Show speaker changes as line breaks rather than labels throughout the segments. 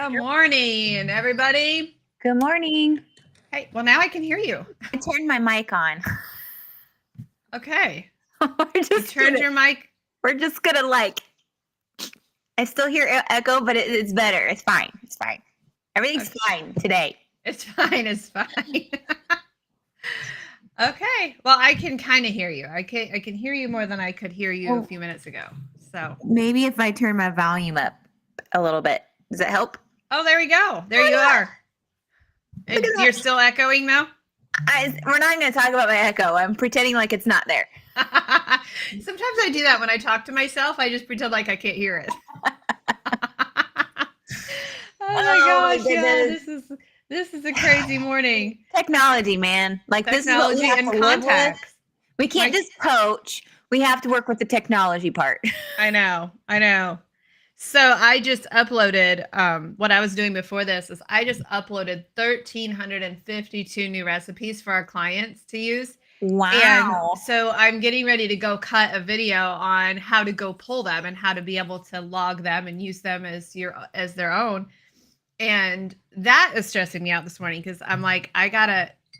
Good morning, everybody.
Good morning.
Hey, well, now I can hear you.
I turned my mic on.
Okay.
You
Turned your mic.
We're just gonna I still hear echo, but it's better. It's fine. It's fine. Everything's fine today.
It's fine. It's fine. Okay. Well, I can kind of hear you. I can hear you more than I could hear you a few minutes ago. So
maybe if I turn my volume up a little bit, does that help?
Oh, there we go. There you are. You're still echoing now?
We're not going to talk about my echo. I'm pretending like it's not there.
Sometimes I do that when I talk to myself. I just pretend like I can't hear it. Oh my gosh! Yeah, this is a crazy morning.
Technology, man.
Technology
this is what we have
and
to
contacts.
We can't just coach. We have to work with the technology part.
I know. So I just uploaded, what I was doing before this is I just uploaded 1,352 new recipes for our clients to use.
Wow.
And so I'm getting ready to go cut a video on how to go pull them and how to be able to log them and use them as their own. And that is stressing me out this morning because I'm like,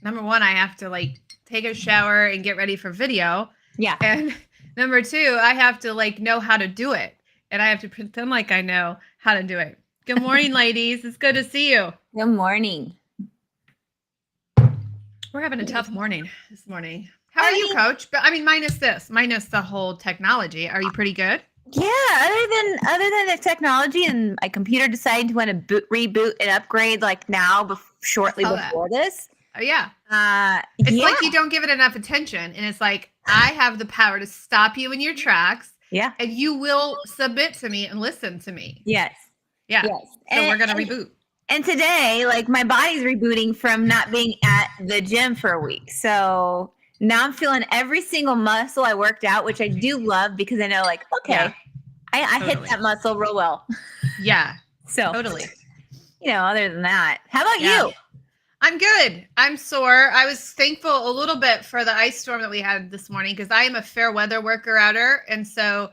number one, I have to take a shower and get ready for video.
Yeah.
And number two, I have to know how to do it. And I have to pretend like I know how to do it. Good morning, ladies. It's good to see you.
Good morning.
We're having a tough morning this morning. How are you, Coach? But minus the whole technology. Are you pretty good?
Yeah. Other than the technology and my computer deciding to want to reboot and upgrade shortly before this.
Oh yeah. It's like you don't give it enough attention, and it's like I have the power to stop you in your tracks.
Yeah.
And you will submit to me and listen to me.
Yes.
Yeah. Yes. So we're gonna reboot.
And today, my body's rebooting from not being at the gym for a week. So now I'm feeling every single muscle I worked out, which I do love because I know I hit that muscle real well.
Yeah.
So
totally.
Other than that, how about you?
I'm good. I'm sore. I was thankful a little bit for the ice storm that we had this morning because I am a fair weather worker outer. And so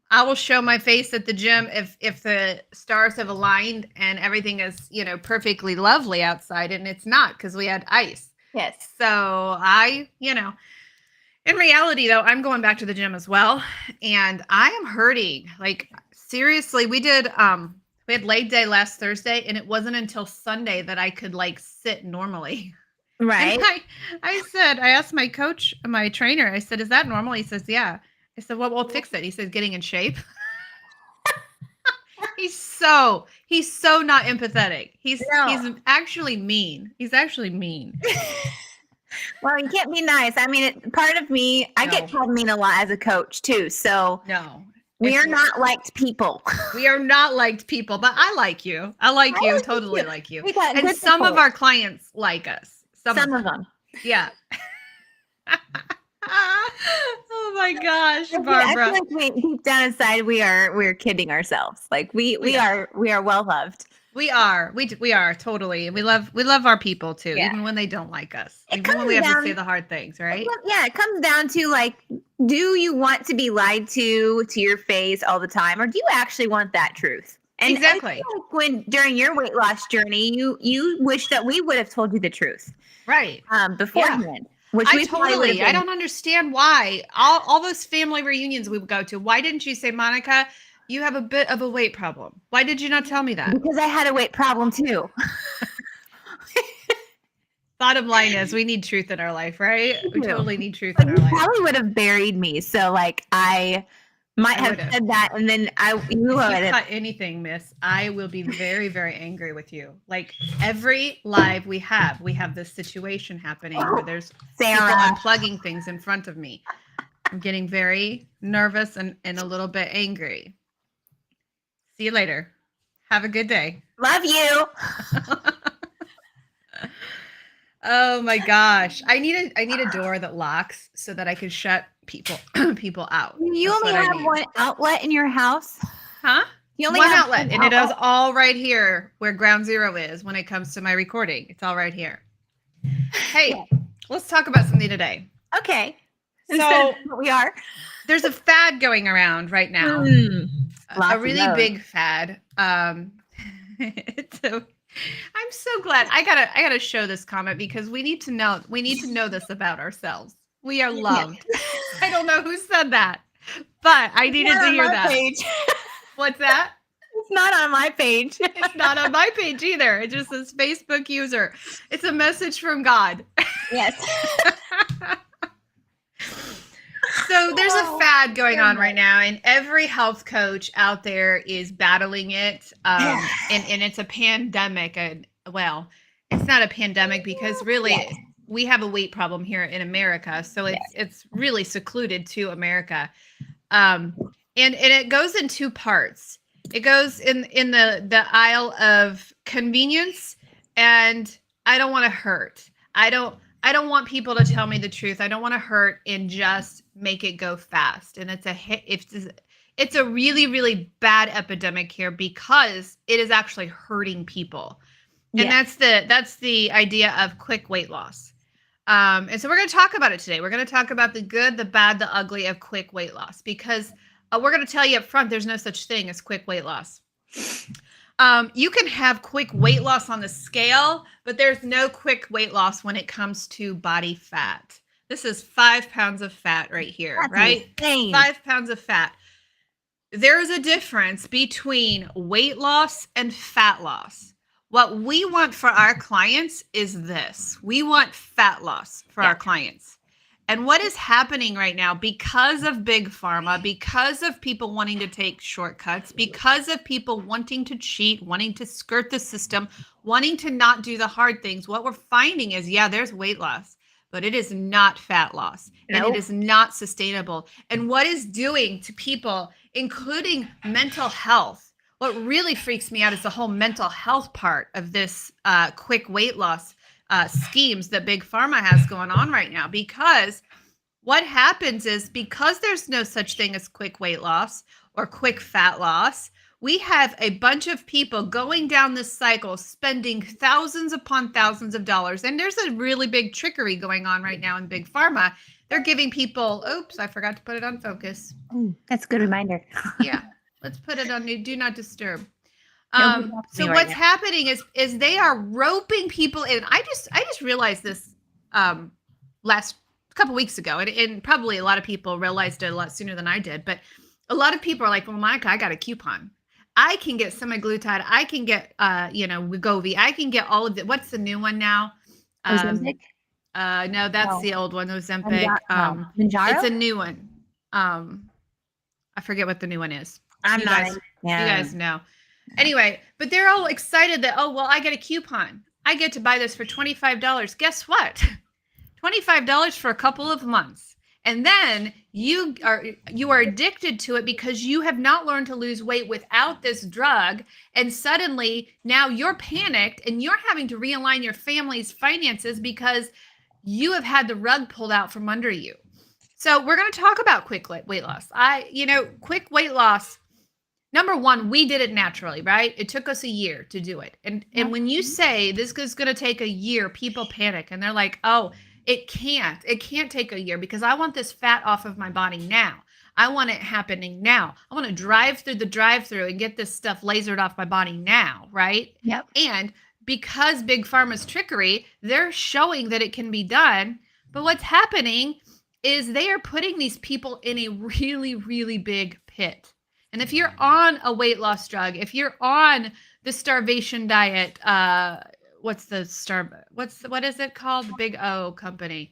I will show my face at the gym if the stars have aligned and everything is, perfectly lovely outside. And it's not because we had ice.
Yes.
So in reality though, I'm going back to the gym as well. And I am hurting. Seriously, we had leg day last Thursday, and it wasn't until Sunday that I could sit normally.
Right.
And I asked my coach, my trainer, I said, is that normal? He says, yeah. I said, well, we'll fix it. He said, getting in shape. He's so not empathetic. He's actually mean. He's actually mean.
Well, you can't be nice. Part of me, I get called mean a lot as a coach too. So
no.
We are not liked people.
We are not liked people, but I like you. I like you. Totally like you. And some of our clients like us.
Some of them.
Yeah. Oh my gosh, Barbara.
I feel like deep down inside we're kidding ourselves. We are well loved.
We are totally. We love our people too, even when they don't like us. Even when we have to say the hard things, right?
Yeah, it comes down to do you want to be lied to your face all the time, or do you actually want that truth? And
exactly.
When during your weight loss journey, you wish that we would have told you the truth,
right?
Beforehand.
Yeah. I don't understand why all those family reunions we would go to. Why didn't you say, Monica, you have a bit of a weight problem? Why did you not tell me that?
Because I had a weight problem too.
Bottom line is we need truth in our life, right? We totally need truth in our life.
You probably would have buried me. So I might have said that, and then you would have
cut anything, miss. I will be very, very angry with you. Every live we have this situation happening where there's people unplugging things in front of me. I'm getting very nervous and a little bit angry. See you later. Have a good day.
Love you.
Oh my gosh. I need a door that locks so that I can shut people out.
You only have one outlet in your house?
Huh? You only have one outlet, and it is all right here where ground zero is when it comes to my recording. It's all right here. Hey, let's talk about something today.
Okay. So we are.
There's a fad going around right now. A really big fad. I'm so glad. I gotta show this comment because we need to know this about ourselves. We are loved. I don't know who said that, but I needed to hear that.
Page.
What's that?
It's not on my page.
It's not on my page either. It just says Facebook user. It's a message from God.
Yes.
So there's a fad going on right now, and every health coach out there is battling it. And it's a pandemic. And well, it's not a pandemic because really we have a weight problem here in America. So it's really secluded to America. And it goes in two parts. It goes in the aisle of convenience, and I don't want to hurt. I don't want people to tell me the truth. I don't want to hurt and just make it go fast. And it's a really, really bad epidemic here because it is actually hurting people. And that's the idea of quick weight loss. And so we're going to talk about it today. We're going to talk about the good, the bad, the ugly of quick weight loss, because we're going to tell you up front, there's no such thing as quick weight loss. You can have quick weight loss on the scale, but there's no quick weight loss when it comes to body fat. This is 5 pounds of fat right here, right?
Insane.
5 pounds of fat. There is a difference between weight loss and fat loss. What we want for our clients is this. We want fat loss for our clients. And what is happening right now, because of big pharma, because of people wanting to take shortcuts, because of people wanting to cheat, wanting to skirt the system, wanting to not do the hard things, what we're finding is, there's weight loss, but it is not fat loss. And it is not sustainable. And what is doing to people, including mental health, what really freaks me out is the whole mental health part of this quick weight loss schemes that big pharma has going on right now. Because what happens is, because there's no such thing as quick weight loss or quick fat loss, we have a bunch of people going down this cycle, spending thousands upon thousands of dollars. And there's a really big trickery going on right now in big pharma. They're giving people, oops, I forgot to put it on focus.
That's a good reminder.
Yeah, let's put it on do not disturb. So what's happening is they are roping people in. I just realized this last couple weeks ago, and probably a lot of people realized it a lot sooner than I did. But a lot of people are like, "Well, Monica, I got a coupon. I can get semaglutide. I can get Wegovy. I can get all of it. What's the new one now?
Ozempic?
No, that's the old one. Ozempic.
Manjaro?
It's a new one. I forget what the new one is.
You
guys know. Anyway, but they're all excited that, I get a coupon. I get to buy this for $25. Guess what? $25 for a couple of months. And then you are addicted to it because you have not learned to lose weight without this drug. And suddenly now you're panicked and you're having to realign your family's finances because you have had the rug pulled out from under you. So we're going to talk about quick weight loss. Quick weight loss. Number one, we did it naturally, right? It took us a year to do it. And when you say this is going to take a year, people panic and they're like, it can't take a year because I want this fat off of my body now. I want it happening now. I want to drive through the drive-through and get this stuff lasered off my body now, right?
Yep.
And because Big Pharma's trickery, they're showing that it can be done. But what's happening is they are putting these people in a really, really big pit. And if you're on a weight loss drug, if you're on the starvation diet, what is it called? The Big O company.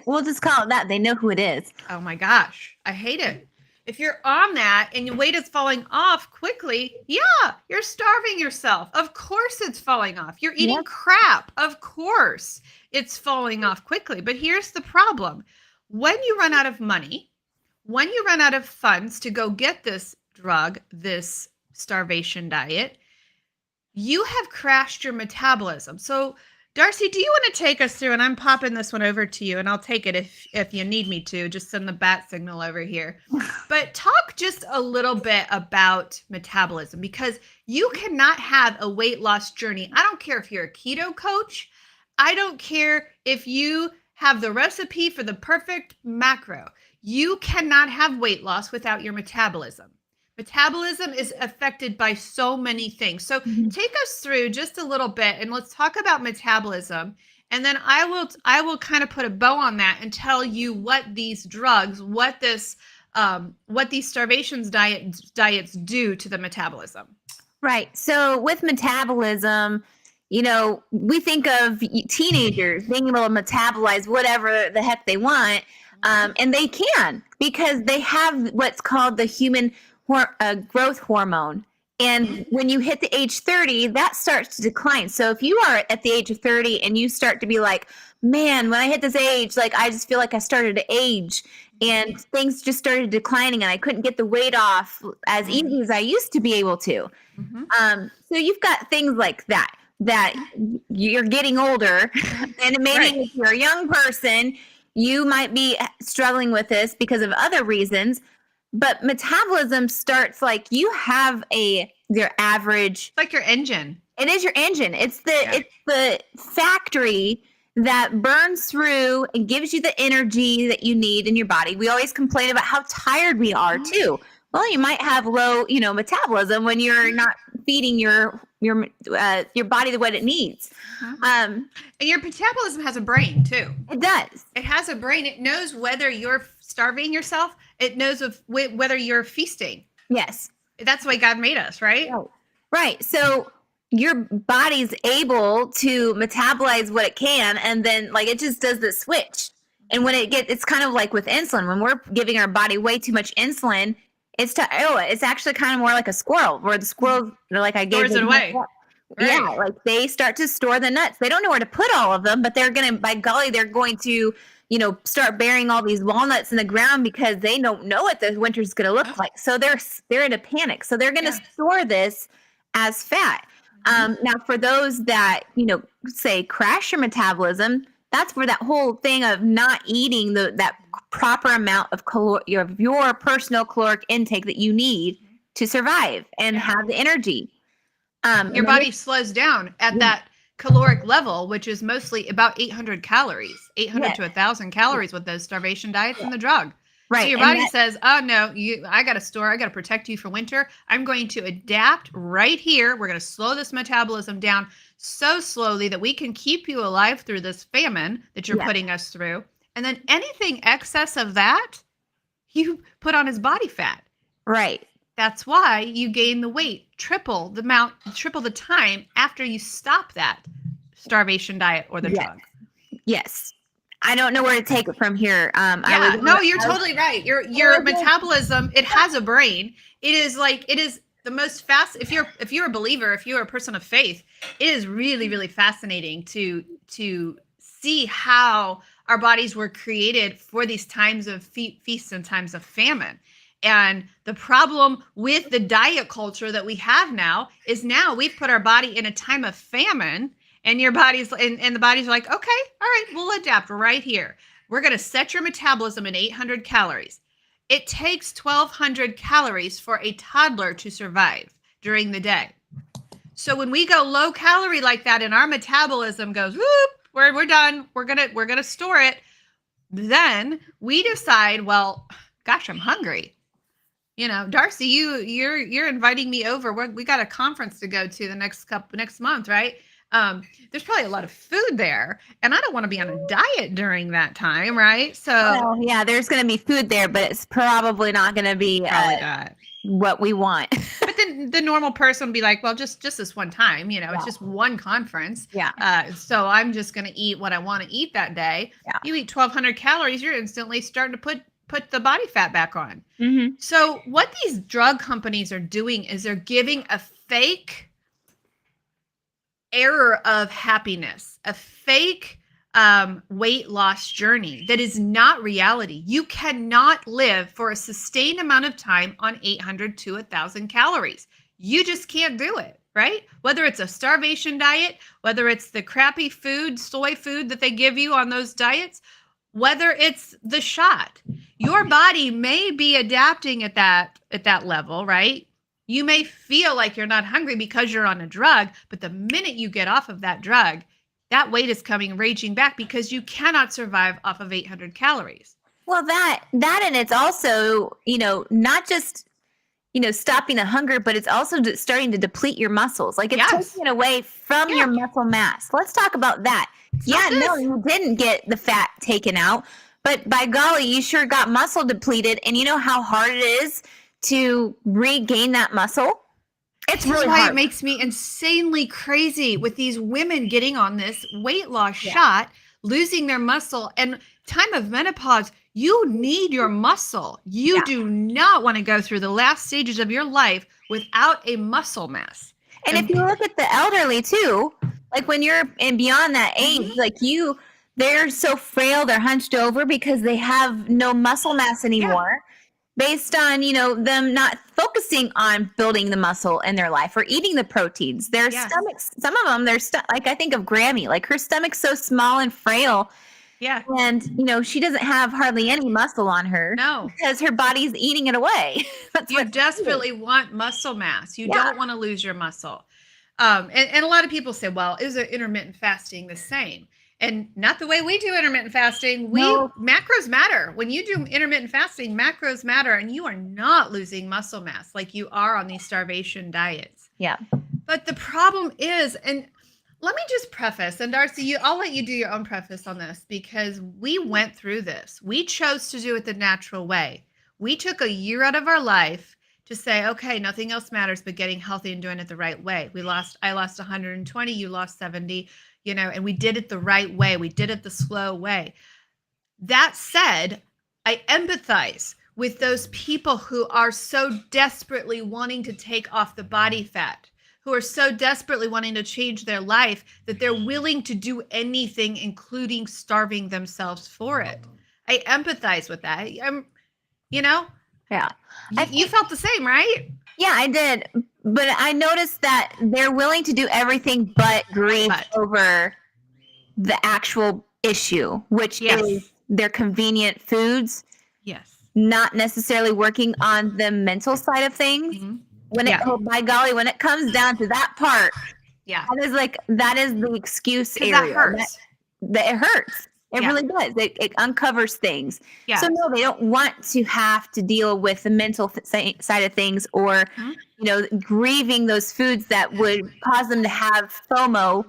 We'll just call it that. They know who it is.
Oh my gosh, I hate it. If you're on that and your weight is falling off quickly, you're starving yourself. Of course it's falling off. You're eating crap. Of course it's falling off quickly. But here's the problem. When you run out of money, when you run out of funds to go get this drug, this starvation diet, you have crashed your metabolism. So Darcy, do you want to take us through, and I'm popping this one over to you, and I'll take it if you need me to, just send the bat signal over here. But talk just a little bit about metabolism, because you cannot have a weight loss journey. I don't care if you're a keto coach. I don't care if you have the recipe for the perfect macro. You cannot have weight loss without your metabolism. Metabolism is affected by so many things. So take us through just a little bit and let's talk about metabolism. And then I will kind of put a bow on that and tell you what these drugs, what these starvation diets do to the metabolism.
Right. So with metabolism, we think of teenagers being able to metabolize whatever the heck they want. And they can, because they have what's called the human growth hormone. And when you hit the age 30, that starts to decline. So if you are at the age of 30 and you start to be like, man, when I hit this age, like I just feel like I started to age and things just started declining and I couldn't get the weight off as easy as I used to be able to. So you've got things like that you're getting older, and maybe if you're a young person, you might be struggling with this because of other reasons. But metabolism starts like you have your average.
It's like your engine.
It is your engine. It's the factory that burns through and gives you the energy that you need in your body. We always complain about how tired we are too. Well, you might have low, metabolism when you're not feeding your body what it needs.
And your metabolism has a brain too.
It does.
It has a brain. It knows whether you're starving yourself. It knows whether you're feasting.
Yes.
That's why God made us, right?
Right. So your body's able to metabolize what it can, and then like it just does the switch. And when it's kind of like with insulin, when we're giving our body way too much insulin, it's actually kind of more like a squirrel, where the squirrels are like, I gave
it away.
Right. Yeah, like they start to store the nuts. They don't know where to put all of them, but they're going to, start burying all these walnuts in the ground because they don't know what the winter's going to look like. So they're in a panic. So they're going to store this as fat. Now, for those that, say crash your metabolism, that's where that whole thing of not eating that proper amount of your personal caloric intake that you need to survive and have the energy.
Your body slows down at that caloric level, which is mostly about 800 calories, 800 to 1,000 calories with those starvation diets and the drug. Right. So your body says, oh, no, I got to protect you for winter. I'm going to adapt right here. We're going to slow this metabolism down so slowly that we can keep you alive through this famine that you're putting us through. And then anything excess of that, you put on as body fat.
Right.
That's why you gain the weight, triple the time after you stop that starvation diet or the drug.
Yes. I don't know where to take it from here.
You're totally right. Your metabolism, it has a brain. It is the most fast. If you're a believer, if you're a person of faith, it is really, really fascinating to see how our bodies were created for these times of feasts and times of famine. And the problem with the diet culture that we have now is now we've put our body in a time of famine, and your body's and the body's like, okay, all right, we'll adapt right here. We're going to set your metabolism at 800 calories. It takes 1,200 calories for a toddler to survive during the day. So when we go low calorie like that and our metabolism goes, whoop, we're done. We're gonna store it. Then we decide, well, gosh, I'm hungry. Darcy, you're inviting me over. We got a conference to go to the next month, right? There's probably a lot of food there, and I don't want to be on a diet during that time, right? So
there's going to be food there, but it's probably not going to be what we want.
But then the normal person will be like, well, just this one time, it's just one conference.
Yeah.
So I'm just going to eat what I want to eat that day. Yeah. You eat 1,200 calories, you're instantly starting to put the body fat back on. Mm-hmm. So what these drug companies are doing is they're giving a fake error of happiness, a fake weight loss journey that is not reality. You cannot live for a sustained amount of time on 800 to 1,000 calories. You just can't do it, right? Whether it's a starvation diet, whether it's the crappy food, soy food that they give you on those diets, whether it's the shot, your body may be adapting at that level, right? You may feel like you're not hungry because you're on a drug, but the minute you get off of that drug, that weight is coming raging back because you cannot survive off of 800 calories.
Well, that and it's also, not just stopping the hunger, but it's also starting to deplete your muscles. Like it's taking away from your muscle mass. Let's talk about that. No, you didn't get the fat taken out, but by golly, you sure got muscle depleted. And you know how hard it is to regain that muscle?
It's really hard. It makes me insanely crazy with these women getting on this weight loss shot, losing their muscle, and time of menopause. You need your muscle. You do not want to go through the last stages of your life without a muscle mass.
And if you look at the elderly too, like when you're beyond that age, like they're so frail, they're hunched over because they have no muscle mass anymore. Based on, them not focusing on building the muscle in their life or eating the proteins. Their stomachs, some of them, like I think of Grammy, like her stomach's so small and frail.
Yeah.
And, she doesn't have hardly any muscle on her.
No.
Because her body's eating it away.
You desperately want muscle mass. You don't want to lose your muscle. And a lot of people say, well, is intermittent fasting the same? And not the way we do intermittent fasting. Macros matter. When you do intermittent fasting, macros matter, and you are not losing muscle mass like you are on these starvation diets.
Yeah.
But the problem is, and let me just preface, and Darcy, I'll let you do your own preface on this because we went through this. We chose to do it the natural way. We took a year out of our life to say, okay, nothing else matters but getting healthy and doing it the right way. I lost 120, you lost 70. And we did it the right way. We did it the slow way. That said, I empathize with those people who are so desperately wanting to take off the body fat, who are so desperately wanting to change their life that they're willing to do anything, including starving themselves for it. I empathize with that.
Yeah.
You felt the same, right?
Yeah, I did. But I noticed that they're willing to do everything but grieve over the actual issue, which is their convenient foods.
Yes.
Not necessarily working on the mental side of things. Mm-hmm. By golly, when it comes down to that part, that is the excuse area.
That hurts.
It hurts. It really does. It uncovers things. Yeah. So no, they don't want to have to deal with the mental side of things or, grieving those foods that would cause them to have FOMO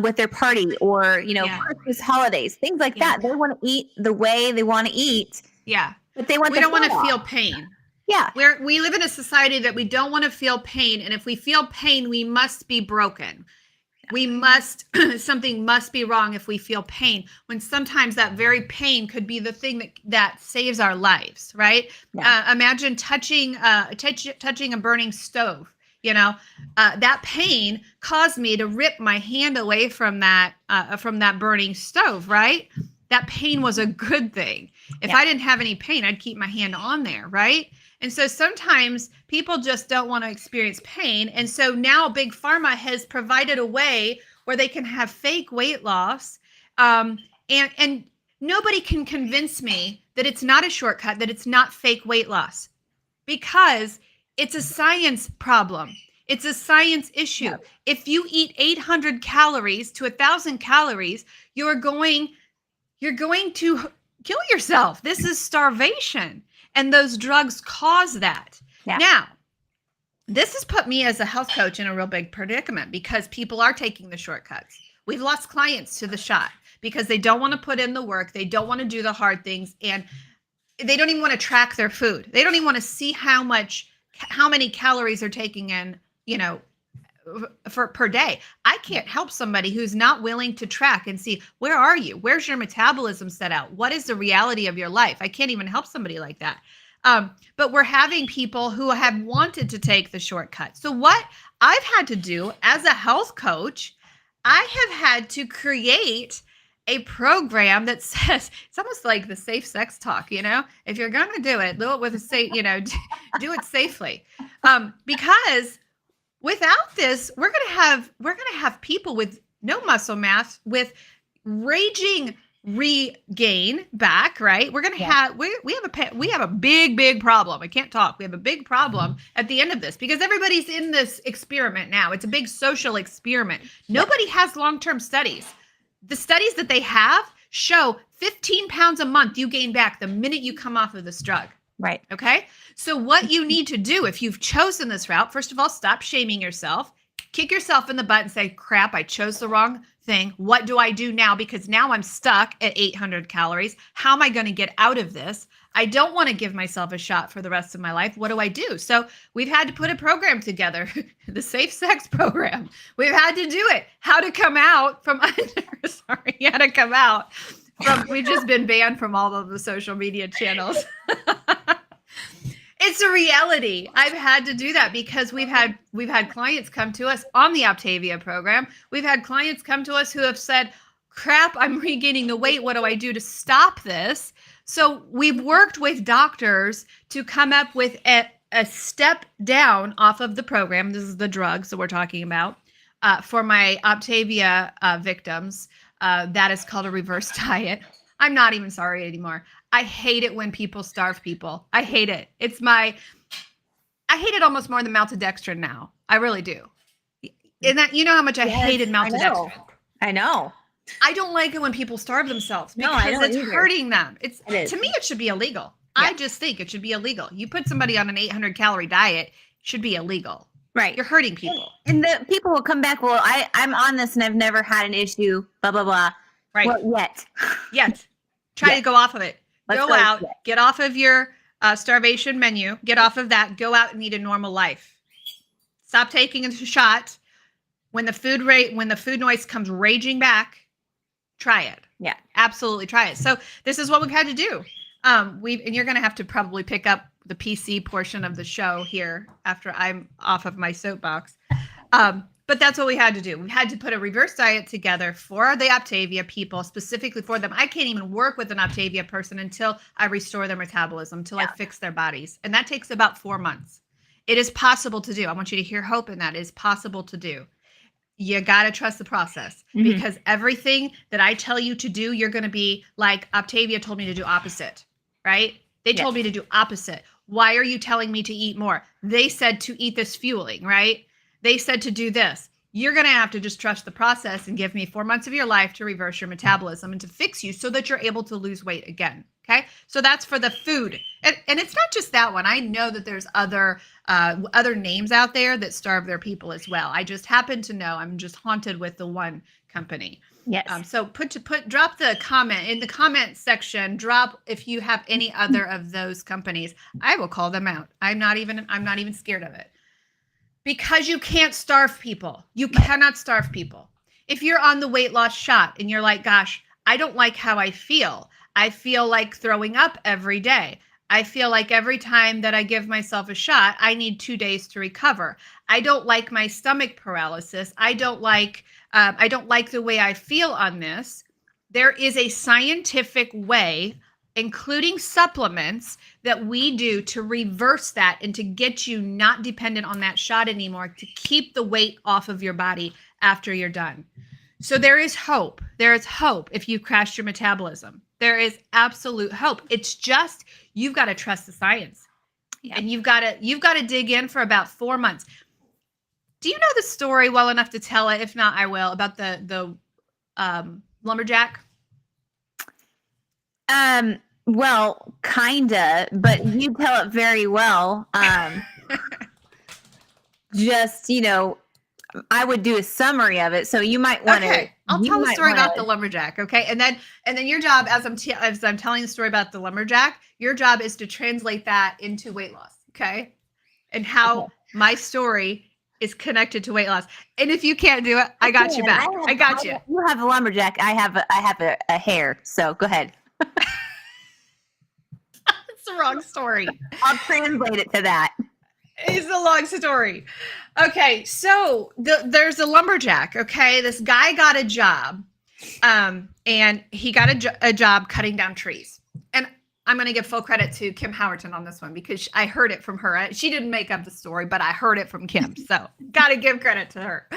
with their party or, Christmas holidays, things like that. They want to eat the way they want to eat.
Yeah.
But we
don't want to feel pain.
Yeah.
We live in a society that we don't want to feel pain. And if we feel pain, we must be broken. Something must be wrong if we feel pain, when sometimes that very pain could be the thing that saves our lives, right? Yeah. Imagine touching a burning stove. That pain caused me to rip my hand away from that burning stove, right? That pain was a good thing. If I didn't have any pain, I'd keep my hand on there, right? And so sometimes people just don't want to experience pain. And so now Big Pharma has provided a way where they can have fake weight loss. And nobody can convince me that it's not a shortcut, that it's not fake weight loss, because it's a science problem. It's a science issue. Yeah. If you eat 800 calories to 1,000 calories, you're going to kill yourself. This is starvation. And those drugs cause that. Yeah. Now, this has put me as a health coach in a real big predicament because people are taking the shortcuts. We've lost clients to the shot because they don't want to put in the work. They don't want to do the hard things. And they don't even want to track their food. They don't even want to see how many calories they're taking in, per day. I can't help somebody who's not willing to track and see, where are you? Where's your metabolism set out? What is the reality of your life? I can't even help somebody like that. But we're having people who have wanted to take the shortcut. So what I've had to do as a health coach, I have had to create a program that says, it's almost like the safe sex talk, if you're going to do it with a safe, do it safely. Because without this, we're going to have people with no muscle mass, with raging regain back, right? We're going to have, we have a big problem. I can't talk. We have a big problem at the end of this because everybody's in this experiment now. It's a big social experiment. Nobody has long-term studies. The studies that they have show 15 pounds a month you gain back the minute you come off of this drug.
Right.
Okay. So what you need to do if you've chosen this route, first of all, stop shaming yourself, kick yourself in the butt and say, crap, I chose the wrong thing. What do I do now? Because now I'm stuck at 800 calories. How am I going to get out of this? I don't want to give myself a shot for the rest of my life. What do I do? So we've had to put a program together, the safe sex program. We've had to do it. How to come out from under, sorry, how to come out from, we've just been banned from all of the social media channels. It's a reality. I've had to do that because we've had clients come to us on the Optavia program. We've had clients come to us who have said, crap, I'm regaining the weight. What do I do to stop this? So we've worked with doctors to come up with a step down off of the program. This is the drugs that we're talking about for my Optavia victims. That is called a reverse diet. I'm not even sorry anymore. I hate it when people starve people. I hate it. I hate it almost more than maltodextrin now. I really do. And that, you know how much I hated maltodextrin.
I know.
I don't like it when people starve themselves because it's hurting them. To me, it should be illegal. Yeah. I just think it should be illegal. You put somebody on an 800 calorie diet, it should be illegal.
Right.
You're hurting people.
And the people will come back, well, I'm on this and I've never had an issue, blah, blah, blah.
Right.
Well, yet.
Try to go off of it. Go out, get off of your starvation menu, get off of that, go out and eat a normal life. Stop taking a shot. When the food noise comes raging back, try it.
Yeah.
Absolutely try it. So this is what we've had to do. And you're going to have to probably pick up the PC portion of the show here after I'm off of my soapbox. But that's what we had to do. We had to put a reverse diet together for the Optavia people, specifically for them. I can't even work with an Optavia person until I restore their metabolism, until I fix their bodies. And that takes about 4 months. It is possible to do. I want you to hear hope in that. It is possible to do. You got to trust the process because everything that I tell you to do, you're going to be like, Optavia told me to do opposite, right? They told me to do opposite. Why are you telling me to eat more? They said to eat this fueling, right? They said to do this. You're going to have to just trust the process and give me 4 months of your life to reverse your metabolism and to fix you so that you're able to lose weight again. Okay. So that's for the food. And it's not just that one. I know that there's other names out there that starve their people as well. I just happen to know, I'm just haunted with the one company.
Yes.
So drop the comment in the comment section. Drop if you have any other of those companies. I will call them out. I'm not even scared of it. Because you can't starve people. You cannot starve people. If you're on the weight loss shot and you're like, gosh, I don't like how I feel. I feel like throwing up every day. I feel like every time that I give myself a shot, I need 2 days to recover. I don't like my stomach paralysis. I don't like the way I feel on this. There is a scientific way, including supplements, that we do to reverse that and to get you not dependent on that shot anymore, to keep the weight off of your body after you're done. So there is hope. There is hope if you crashed your metabolism. There is absolute hope. It's just, you've got to trust the science. Yeah. And you've got to dig in for about 4 months. Do you know the story well enough to tell it? If not, I will, about the lumberjack.
Well, kinda, but you tell it very well. Just, I would do a summary of it, so you might want to.
Okay, I'll tell the story about the lumberjack, okay? And then your job, as I'm telling the story about the lumberjack, your job is to translate that into weight loss, okay? And how my story is connected to weight loss. And if you can't do it, I got you back. I got you.
You have a lumberjack. I have a hare. So go ahead.
It's the wrong story.
I'll translate it to that.
It's a long story. Okay, so there's a lumberjack. Okay, this guy got a job, and he got a job cutting down trees. And I'm going to give full credit to Kim Howerton on this one because I heard it from her. She didn't make up the story, but I heard it from Kim. So got to give credit to her.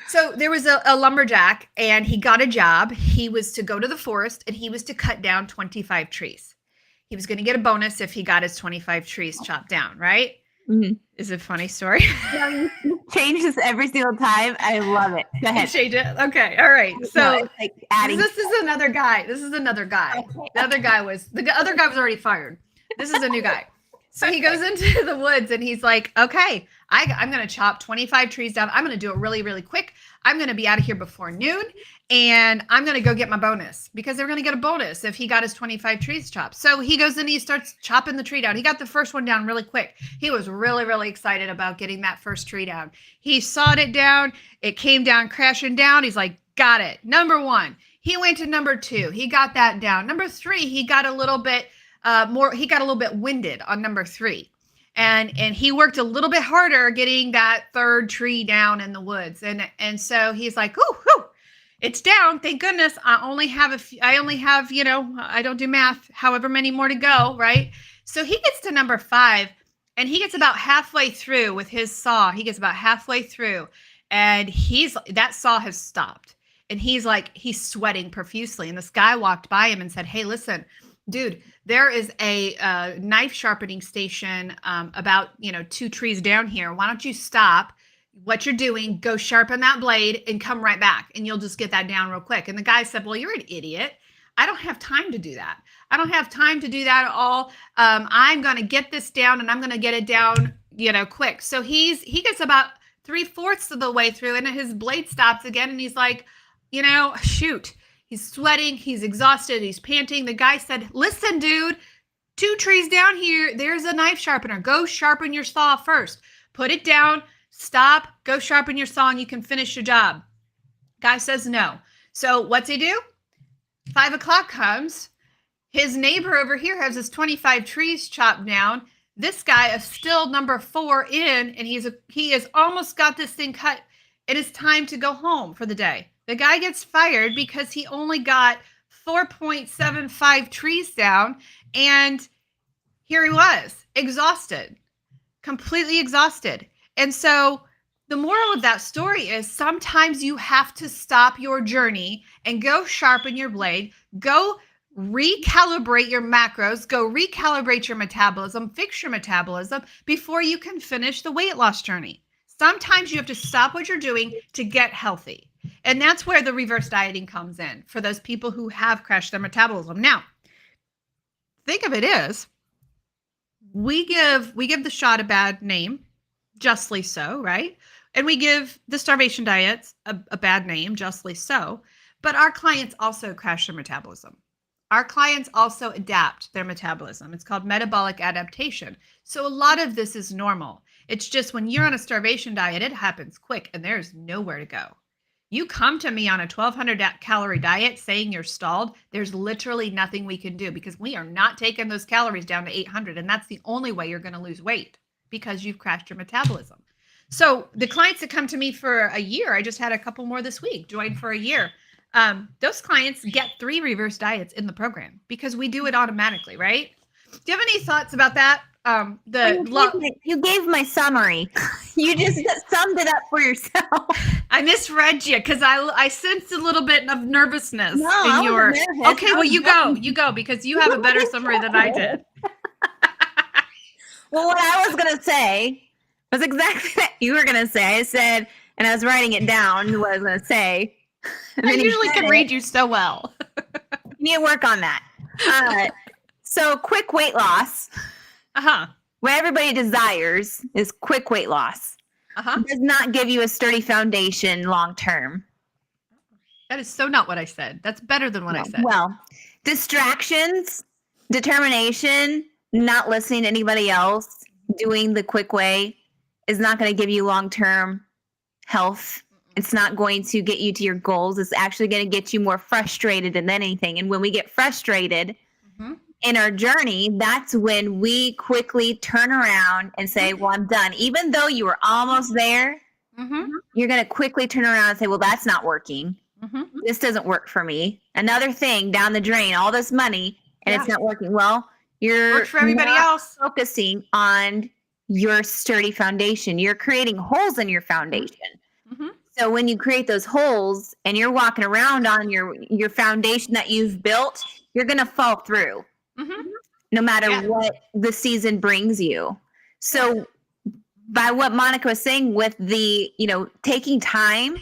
So there was a lumberjack, and he got a job. He was to go to the forest, and he was to cut down 25 trees. He was going to get a bonus if he got his 25 trees chopped down, right? Mm-hmm. Is it a funny story?
You change this every single time. I love it. Go ahead.
Change it. Okay. All right. So
like
this is another guy. Okay. The other guy was already fired. This is a new guy. So he goes into the woods and he's like, okay, I'm going to chop 25 trees down. I'm going to do it really, really quick. I'm going to be out of here before noon and I'm going to go get my bonus because they're going to get a bonus if he got his 25 trees chopped. So he goes in, he starts chopping the tree down. He got the first one down really quick. He was really, really excited about getting that first tree down. He sawed it down. It came down crashing down. He's like, got it. Number 1. He went to number 2. He got that down. Number 3, he got a little bit he got a little bit winded on number 3. And he worked a little bit harder getting that third tree down in the woods. And so he's like, ooh, it's down. Thank goodness. I only have, I don't do math, however many more to go. Right. So he gets to number 5 and he gets about halfway through with his saw. He gets about halfway through and that saw has stopped and he's sweating profusely. And this guy walked by him and said, hey, listen, dude, there is a knife sharpening station about 2 trees down here. Why don't you stop what you're doing, go sharpen that blade and come right back and you'll just get that down real quick. And the guy said, well, you're an idiot. I don't have time to do that. I don't have time to do that at all. I'm going to get this down and I'm going to get it down, quick. So he gets about 3/4 of the way through and his blade stops again. And he's like, shoot. He's sweating. He's exhausted. He's panting. The guy said, listen, dude, 2 trees down here. There's a knife sharpener. Go sharpen your saw first. Put it down. Stop. Go sharpen your saw and you can finish your job. Guy says no. So what's he do? 5 o'clock comes. His neighbor over here has his 25 trees chopped down. This guy is still number 4 in, and he has almost got this thing cut. It is time to go home for the day. The guy gets fired because he only got 4.75 trees down. And here he was, exhausted, completely exhausted. And so the moral of that story is sometimes you have to stop your journey and go sharpen your blade, go recalibrate your macros, go recalibrate your metabolism, fix your metabolism before you can finish the weight loss journey. Sometimes you have to stop what you're doing to get healthy. And that's where the reverse dieting comes in for those people who have crashed their metabolism. Now, think of it as we give the shot a bad name, justly so, right? And we give the starvation diets a bad name, justly so. But our clients also crash their metabolism. Our clients also adapt their metabolism. It's called metabolic adaptation. So a lot of this is normal. It's just when you're on a starvation diet, it happens quick and there's nowhere to go. You come to me on a 1,200 calorie diet saying you're stalled, there's literally nothing we can do because we are not taking those calories down to 800. And that's the only way you're going to lose weight because you've crashed your metabolism. So the clients that come to me for a year, I just had a couple more this week, joined for a year. Those clients get 3 reverse diets in the program because we do it automatically, right? Do you have any thoughts about that?
You gave my summary. You just summed it up for yourself.
I misread you because I sensed a little bit of nervousness
in your.
Okay, well you go because you have a better summary than I did.
Well, what I was gonna say was exactly what you were gonna say. I said, and I was writing it down. What I was gonna say.
I usually can read you so well.
You need to work on that. So quick weight loss. What everybody desires is quick weight loss. It does not give you a sturdy foundation long term.
That is so not what I said. That's better than what I said.
Well, distractions, determination, not listening to anybody else, doing the quick way is not going to give you long term health. It's not going to get you to your goals. It's actually going to get you more frustrated than anything. And when we get frustrated in our journey, that's when we quickly turn around and say, well, I'm done. Even though you were almost there, you're going to quickly turn around and say, well, that's not working. This doesn't work for me. Another thing down the drain, all this money, and it's not working. Well, you're
works for everybody else.
Focusing on your sturdy foundation. You're creating holes in your foundation. So when you create those holes and you're walking around on your foundation that you've built, you're going to fall through no matter what the season brings you. So by what Monica was saying with the, taking time,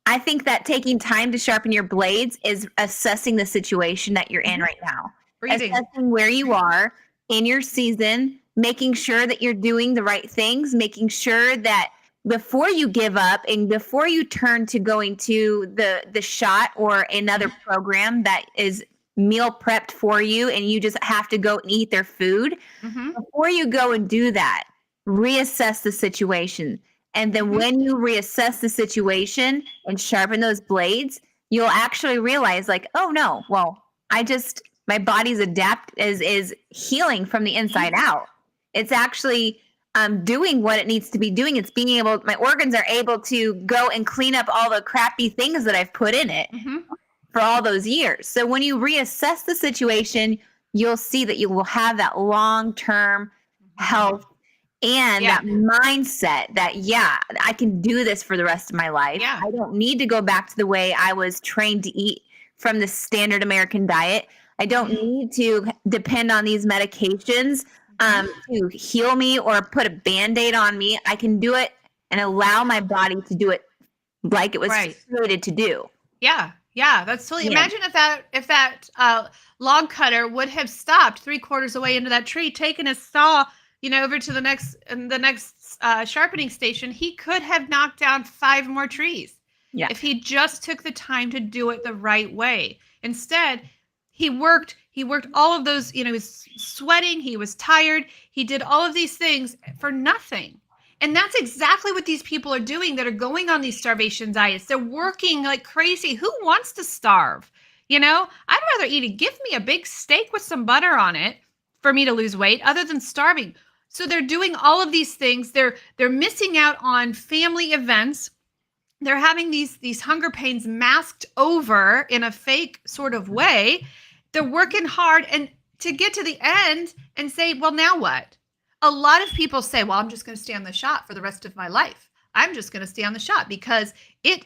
I think that taking time to sharpen your blades is assessing the situation that you're in right now.
Breathing.
Assessing where you are, in your season, making sure that you're doing the right things, making sure that before you give up and before you turn to going to the shot or another program that is meal prepped for you and you just have to go and eat their food, before you go and do that, reassess the situation. And then when you reassess the situation and sharpen those blades, you'll actually realize like, oh no, well, my body's is healing from the inside out. It's actually doing what it needs to be doing. It's my organs are able to go and clean up all the crappy things that I've put in it for all those years. So when you reassess the situation, you'll see that you will have that long-term health and that mindset that, I can do this for the rest of my life.
Yeah.
I don't need to go back to the way I was trained to eat from the standard American diet. I don't need to depend on these medications to heal me or put a Band-Aid on me. I can do it and allow my body to do it like it was created to do.
Yeah. Yeah, that's totally. Imagine if that log cutter would have stopped 3/4 away into that tree, taken his saw, over to the next sharpening station. He could have knocked down 5 more trees.
Yeah.
If he just took the time to do it the right way. Instead, he worked all of those. He was sweating. He was tired. He did all of these things for nothing. And that's exactly what these people are doing that are going on these starvation diets. They're working like crazy. Who wants to starve? I'd rather give me a big steak with some butter on it for me to lose weight other than starving. So they're doing all of these things. They're missing out on family events. They're having these hunger pains masked over in a fake sort of way. They're working hard and to get to the end and say, well, now what? A lot of people say, well, I'm just going to stay on the shot for the rest of my life. I'm just going to stay on the shot because it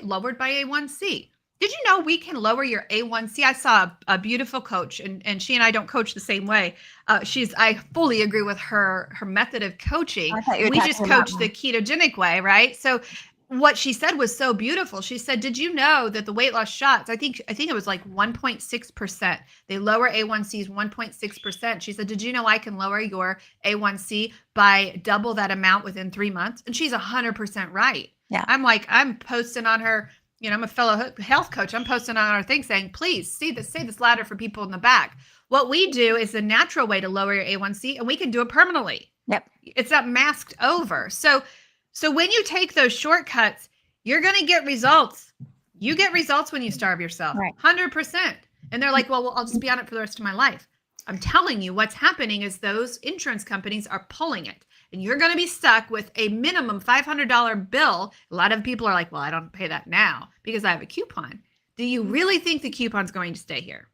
lowered my A1C. Did you know we can lower your A1C? I saw a beautiful coach, and she and I don't coach the same way. I fully agree with her method of coaching. We just coach the ketogenic way, right? So what she said was so beautiful. She said, did you know that the weight loss shots, I think it was like 1.6%. They lower A1Cs 1.6%. She said, did you know I can lower your A1C by double that amount within 3 months? And she's 100% right.
Yeah.
I'm posting on her, I'm a fellow health coach. I'm posting on our thing saying, please say this louder for people in the back. What we do is the natural way to lower your A1C, and we can do it permanently.
Yep.
It's not masked over. So when you take those shortcuts, you're going to get results. You get results when you starve yourself, 100%. And they're like, well, I'll just be on it for the rest of my life. I'm telling you what's happening is those insurance companies are pulling it. And you're going to be stuck with a minimum $500 bill. A lot of people are like, well, I don't pay that now because I have a coupon. Do you really think the coupon's going to stay here?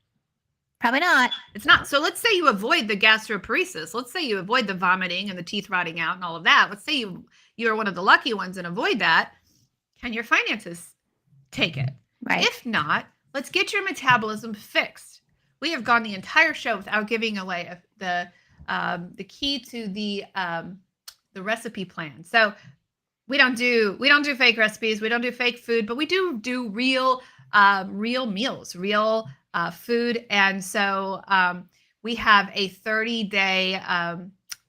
Probably not.
It's not. So let's say you avoid the gastroparesis. Let's say you avoid the vomiting and the teeth rotting out and all of that. Let's say you're one of the lucky ones and avoid that. Can your finances take it?
Right.
If not, let's get your metabolism fixed. We have gone the entire show without giving away the key to the recipe plan. So we don't do fake recipes. We don't do fake food, but we do real meals, real food. And so we have a 30-day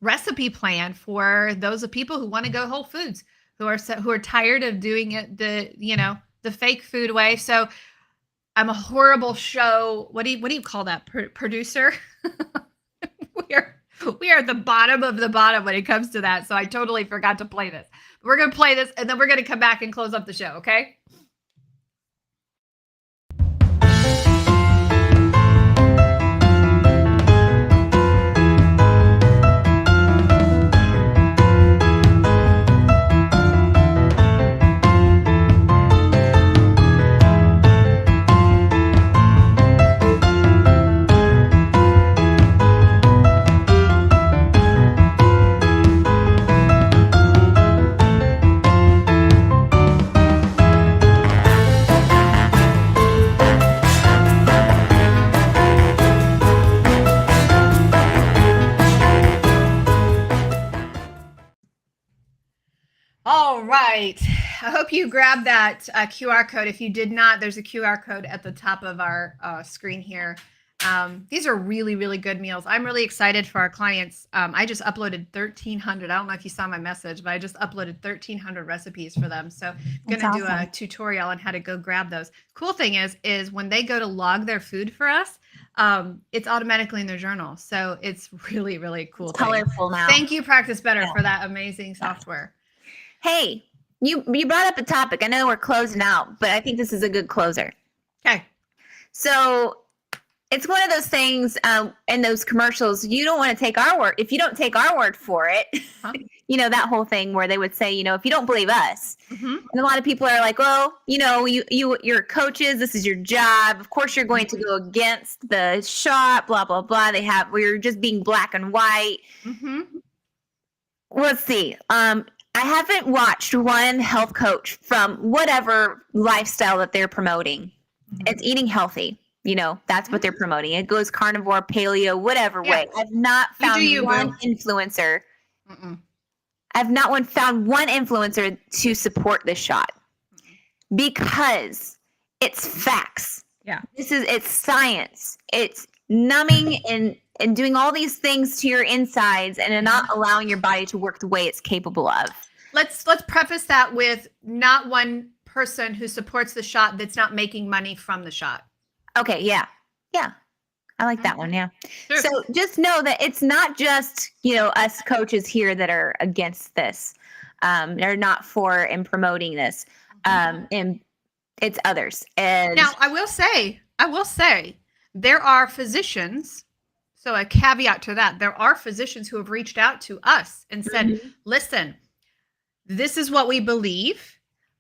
recipe plan for those of people who want to go whole foods, who are tired of doing it the fake food way. So I'm a horrible show. What do you call that? Producer? We are the bottom of the bottom when it comes to that. So I totally forgot to play this. We're going to play this and then we're going to come back and close up the show. Okay. All right. I hope you grabbed that QR code. If you did not, there's a QR code at the top of our screen here. These are really, really good meals. I'm really excited for our clients. I just uploaded 1,300. I don't know if you saw my message, but I just uploaded 1,300 recipes for them. So I'm going to do a tutorial on how to go grab those. Cool thing is when they go to log their food for us, it's automatically in their journal. So it's really, really cool.
It's colorful now.
Thank you, Practice Better, for that amazing software.
Hey, you brought up a topic. I know we're closing out, but I think this is a good closer.
Okay.
So it's one of those things in those commercials, you don't want to take our word. If you don't take our word for it, that whole thing where they would say, if you don't believe us. Mm-hmm. And a lot of people are like, well, you're coaches. This is your job. Of course, you're going to go against the shot, blah, blah, blah. We're just being black and white. Mm-hmm. Let's see. I haven't watched one health coach from whatever lifestyle that they're promoting. Mm-hmm. It's eating healthy. That's what they're promoting. It goes carnivore, paleo, whatever way. I've not found one influencer. Mm-mm. I've not found one influencer to support this shot because it's facts.
Yeah.
It's science. It's numbing and doing all these things to your insides and not allowing your body to work the way it's capable of.
Let's preface that with not one person who supports the shot that's not making money from the shot.
Okay, yeah. I like that one, yeah.
Sure.
So just know that it's not just, us coaches here that are against this. They're not for and promoting this. And it's others. And
now, I will say, there are physicians, so a caveat to that, there are physicians who have reached out to us and said, listen, this is what we believe.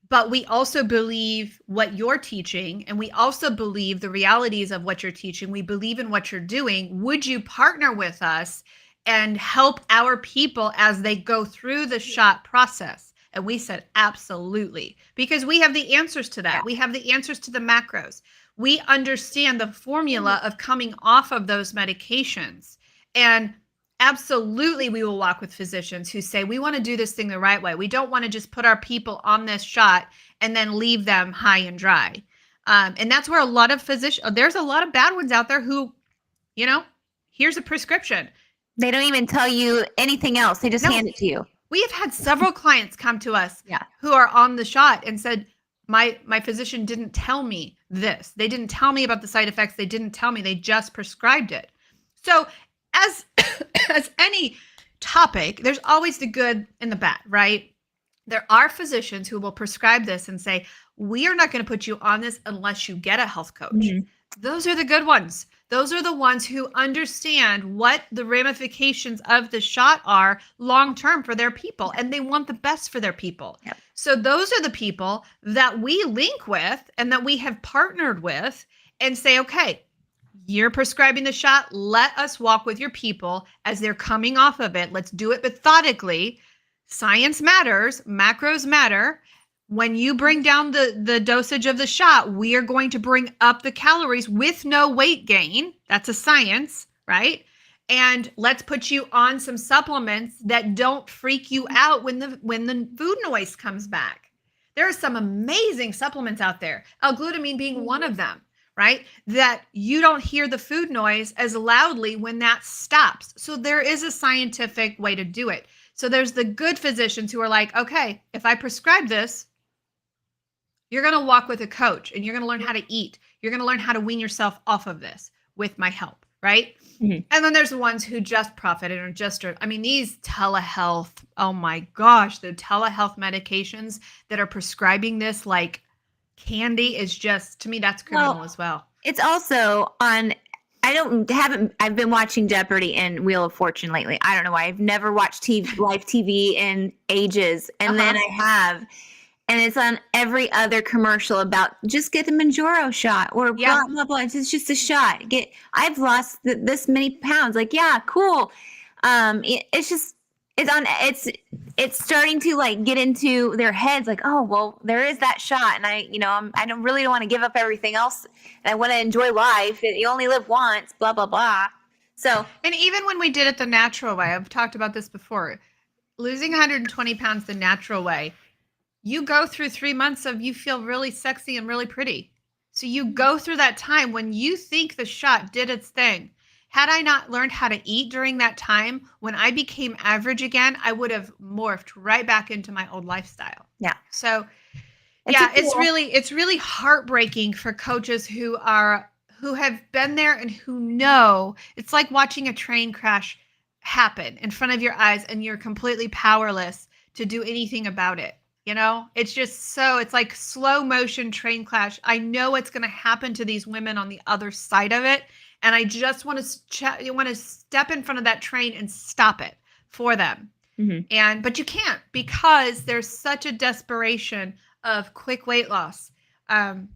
But we also believe what you're teaching, and we also believe the realities of what you're teaching. We believe in what you're doing. Would you partner with us and help our people as they go through the shot process? And we said, absolutely, because we have the answers to that. Yeah. We have the answers to the macros. We understand the formula of coming off of those medications. And absolutely, we will walk with physicians who say, we want to do this thing the right way. We don't want to just put our people on this shot and then leave them high and dry. And that's where a lot of there's a lot of bad ones out there who, here's a prescription.
They don't even tell you anything else. They just hand it to you.
We have had several clients come to us who are on the shot and said, my physician didn't tell me this. They didn't tell me about the side effects. They didn't tell me. They just prescribed it. So as any topic, there's always the good and the bad, right? There are physicians who will prescribe this and say, we are not going to put you on this unless you get a health coach. Mm-hmm. Those are the good ones. Those are the ones who understand what the ramifications of the shot are long-term for their people, and they want the best for their people. Yep. So those are the people that we link with and that we have partnered with and say, okay, you're prescribing the shot. Let us walk with your people as they're coming off of it. Let's do it methodically. Science matters. Macros matter. When you bring down the dosage of the shot, we are going to bring up the calories with no weight gain. That's a science, right? And let's put you on some supplements that don't freak you out when the food noise comes back. There are some amazing supplements out there. L-glutamine being one of them. Right? That you don't hear the food noise as loudly when that stops. So there is a scientific way to do it. So there's the good physicians who are like, okay, if I prescribe this, you're going to walk with a coach and you're going to learn how to eat. You're going to learn how to wean yourself off of this with my help. Right? Mm-hmm. And then there's the ones who just profit and are just, these telehealth, oh my gosh, the telehealth medications that are prescribing this like candy is just, to me, that's criminal as well.
It's also on, I've been watching Jeopardy and Wheel of Fortune lately. I don't know why. I've never watched live TV in ages. And then I have, and it's on every other commercial about just get the Manjaro shot or blah, blah, blah. It's just a shot. I've lost this many pounds. Like, yeah, cool. It's starting to like get into their heads like, oh, well, there is that shot. And I don't really want to give up everything else. And I want to enjoy life. You only live once, blah, blah, blah. So,
and even when we did it the natural way, I've talked about this before, losing 120 pounds the natural way, you go through 3 months of you feel really sexy and really pretty. So you go through that time when you think the shot did its thing. Had I not learned how to eat during that time, when I became average again, I would have morphed right back into my old lifestyle.
Yeah.
So it's really heartbreaking for coaches who have been there and who know. It's like watching a train crash happen in front of your eyes and you're completely powerless to do anything about it. It's just it's like slow motion train crash. I know what's going to happen to these women on the other side of it. And I just want to step in front of that train and stop it for them.
Mm-hmm.
But you can't, because there's such a desperation of quick weight loss in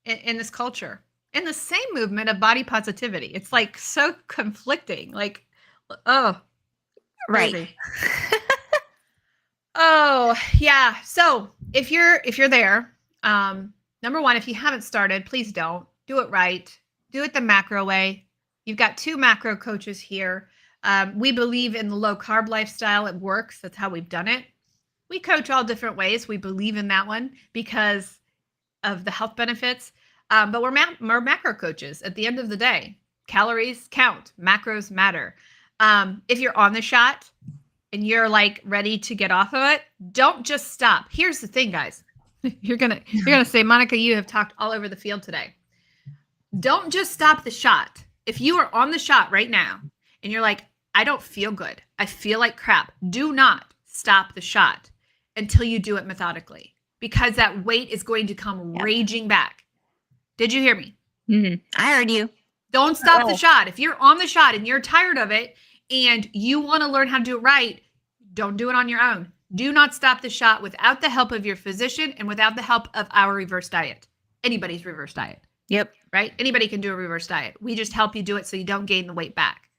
this culture. In the same movement of body positivity. It's like so conflicting. Like, oh,
right.
Oh, yeah. So if you're there, number one, if you haven't started, please don't. Do it right. Do it the macro way. You've got 2 macro coaches here. We believe in the low carb lifestyle. It works. That's how we've done it. We coach all different ways. We believe in that one because of the health benefits. But we're macro coaches at the end of the day. Calories count. Macros matter. If you're on the shot and you're like ready to get off of it, don't just stop. Here's the thing, guys. You're gonna say, Monica, you have talked all over the field today. Don't just stop the shot. If you are on the shot right now and you're like, I don't feel good, I feel like crap, do not stop the shot until you do it methodically, because that weight is going to come raging back. Did you hear me?
Mm-hmm. I heard you.
Don't stop the shot. If you're on the shot and you're tired of it and you want to learn how to do it right, don't do it on your own. Do not stop the shot without the help of your physician and without the help of our reverse diet. Anybody's reverse diet.
Yep.
Right? Anybody can do a reverse diet. We just help you do it so you don't gain the weight back.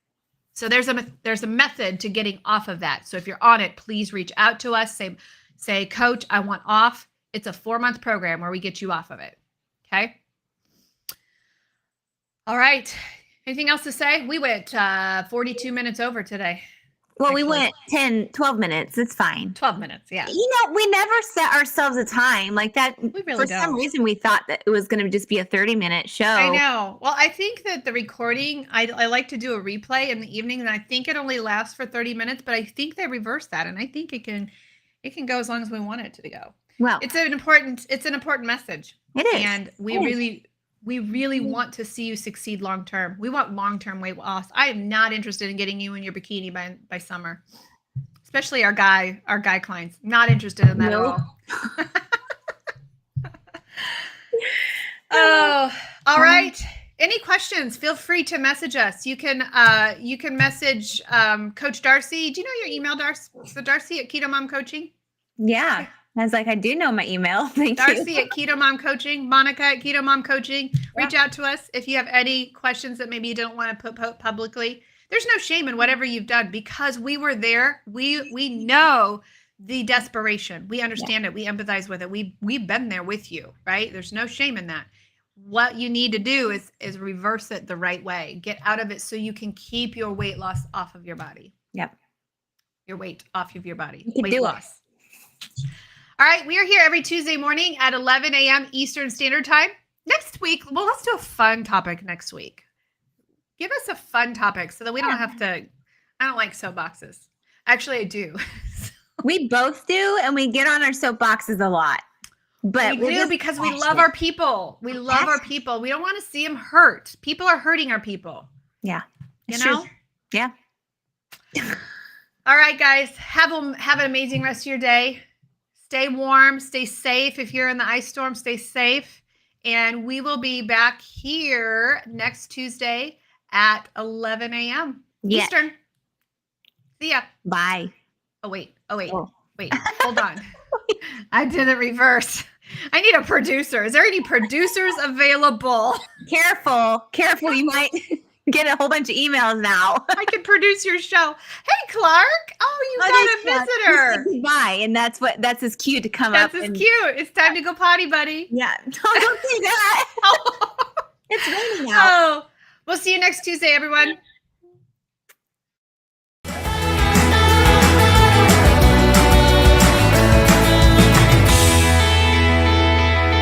So there's a method to getting off of that. So if you're on it, please reach out to us. Say, Coach, I want off. It's a 4-month program where we get you off of it. Okay? All right. Anything else to say? We went 42 minutes over today.
Well, we went 10, 12 minutes. It's fine.
12 minutes, yeah.
We never set ourselves a time like that.
We really don't.
For some reason, we thought that it was going to just be a 30-minute show.
I know. Well, I think that the recording, I like to do a replay in the evening, and I think it only lasts for 30 minutes, but I think they reversed that, and I think it can go as long as we want it to go.
Well,
it's an important message.
It is.
And we really want to see you succeed long-term. We want long-term weight loss. I am not interested in getting you in your bikini by summer, especially our guy clients. Not interested in that at all. Oh, all right. Any questions? Feel free to message us. You can message Coach Darcy. Do you know your email, Darcy? So Darcy at Keto Mom Coaching.
Yeah. Okay. I was like, I do know my email. Thank you.
Darcy at Keto Mom Coaching, Monica at Keto Mom Coaching. Reach out to us if you have any questions that maybe you don't want to put publicly. There's no shame in whatever you've done, because we were there. We know the desperation. We understand it. We empathize with it. We've been there with you, right? There's no shame in that. What you need to do is reverse it the right way. Get out of it so you can keep your weight loss off of your body.
Yep.
Your weight off of your body.
Weight loss.
All right, we are here every Tuesday morning at 11 a.m. Eastern Standard Time. Next week, well, let's do a fun topic next week. Give us a fun topic so that we don't have to, I don't like soapboxes. Actually, I do.
We both do, and we get on our soapboxes a lot. But
we do because we love our people. We love our people. We don't want to see them hurt. People are hurting our people.
Yeah.
You know?
True. Yeah.
All right, guys. Have an amazing rest of your day. Stay warm, stay safe. If you're in the ice storm, stay safe. And we will be back here next Tuesday at 11 a.m. Eastern. See ya.
Bye.
Oh, wait. Hold on. I did it reverse. I need a producer. Is there any producers available?
Careful. You might get a whole bunch of emails now.
I can produce your show. Hey, Clark. Oh, you got a visitor.
Bye. And that's his cue to come up.
That's his cue. It's time to go potty, buddy.
Yeah. Don't say that.
Oh.
It's raining out.
Oh, we'll see you next Tuesday, everyone.